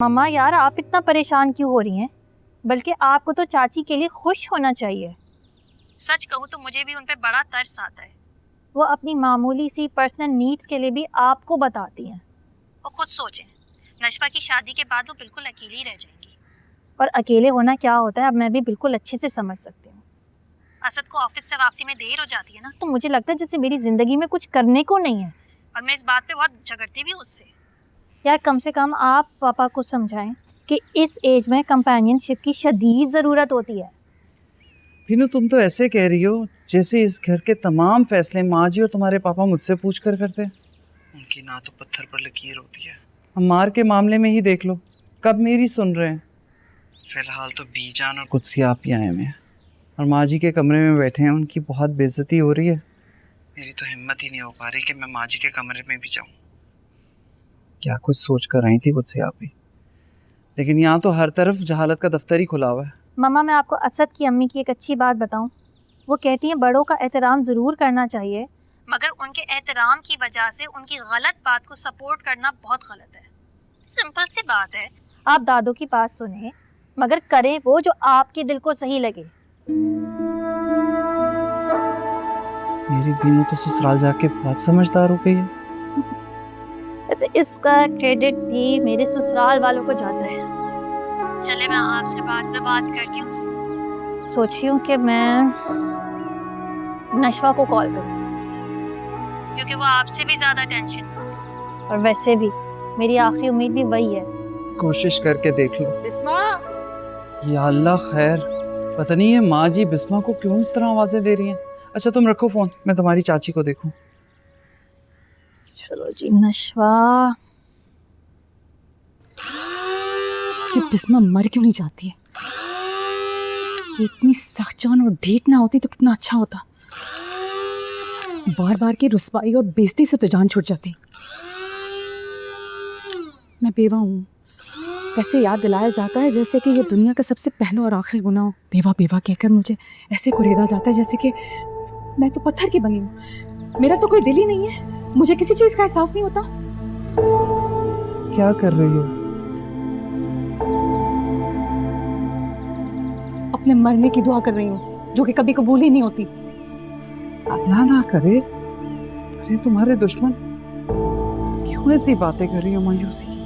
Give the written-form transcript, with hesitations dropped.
मम्मा यार आप इतना परेशान क्यों हो रही हैं? बल्कि आपको तो चाची के लिए खुश होना चाहिए। सच कहूँ तो मुझे भी उन पे बड़ा तरस आता है। वो अपनी मामूली सी पर्सनल नीड्स के लिए भी आपको बताती हैं। और खुद सोचें, नशवा की शादी के बाद वो बिल्कुल अकेली रह जाएंगी। और अकेले होना क्या होता है अब मैं भी बिल्कुल अच्छे से समझ सकती हूँ। असद को ऑफिस से वापसी में देर हो जाती है ना, तो मुझे लगता है जैसे मेरी जिंदगी में कुछ करने को नहीं है। और मैं इस बात पे बहुत झगड़ती भी हूँ उससे। यार कम से कम आप पापा को समझाएं कि इस एज में कंपेनियनशिप की शदीद ज़रूरत होती है। भीनू तुम तो ऐसे कह रही हो जैसे इस घर के तमाम फैसले माँ जी और तुम्हारे पापा मुझसे पूछ कर करते हैं। उनकी ना तो पत्थर पर लकीर होती है। हम मार के मामले में ही देख लो, कब मेरी सुन रहे हैं। फिलहाल तो बीजान और कुछ आप ही आए हुए हैं और माँ जी के कमरे में बैठे हैं, उनकी बहुत बेइज्जती हो रही है। मेरी तो हिम्मत ही नहीं हो पा रही कि मैं माँ जी के कमरे में भी जाऊं। क्या कुछ सोच कर आई थी मुझसे आप ही, लेकिन यहाँ तो हर तरफ जहालत का दफ्तर ही खुला हुआ है। मम्मा मैं आपको असद की अम्मी की एक अच्छी बात बताऊं। वो कहती हैं बड़ों का एहतराम ज़रूर करना चाहिए, मगर उनके एहतराम की वजह से उनकी गलत बात को सपोर्ट करना बहुत गलत है। सिंपल सी बात है, आप दादों की बात सुने मगर करें वो जो आपके दिल को सही लगे। मेरी भीनू तो ससुराल जाके बहुत समझदार हो गई है। वैसे इसका क्रेडिट भी मेरे ससुराल वालों को जाता है। चले मैं आपसे बाद में बात करती हूँ। सोच रही हूँ कि मैं नशवा को कॉल करूँ क्योंकि वो आपसे भी ज़्यादा टेंशन में होती है। और वैसे भी मेरी आखिरी उम्मीद भी वही है। कोशिश करके देख लो। बिस्मा! या अल्लाह खैर, पता नहीं है माँ जी बिस्मा को क्यों इस तरह आवाजें दे रही हैं। अच्छा तुम रखो फोन, मैं तुम्हारी चाची को देखूं। चलो जी नशवा। ये बिस्मा मर क्यों नहीं जाती है? ये इतनी सख्त जान और ढीठ ना होती तो कितना अच्छा होता। बार बार की रुसवाई और बेइज्जती से तो जान छूट जाती। मैं बेवा हूँ, ऐसे याद दिलाया जाता है जैसे कि ये दुनिया का सबसे पहला और आखिरी गुनाह हो। बेवा बेवा कहकर मुझे ऐसे कुरेदा जाता है जैसे कि मैं तो पत्थर की बनी हूँ। मेरा तो कोई दिल ही नहीं है, मुझे किसी चीज का एहसास नहीं होता। क्या कर रही हो? अपने मरने की दुआ कर रही हूँ जो कि कभी कबूल ही नहीं होती। अल्लाह ना करे, अरे तुम्हारे दुश्मन क्यों ऐसी बातें कर रही हो मायूसी की?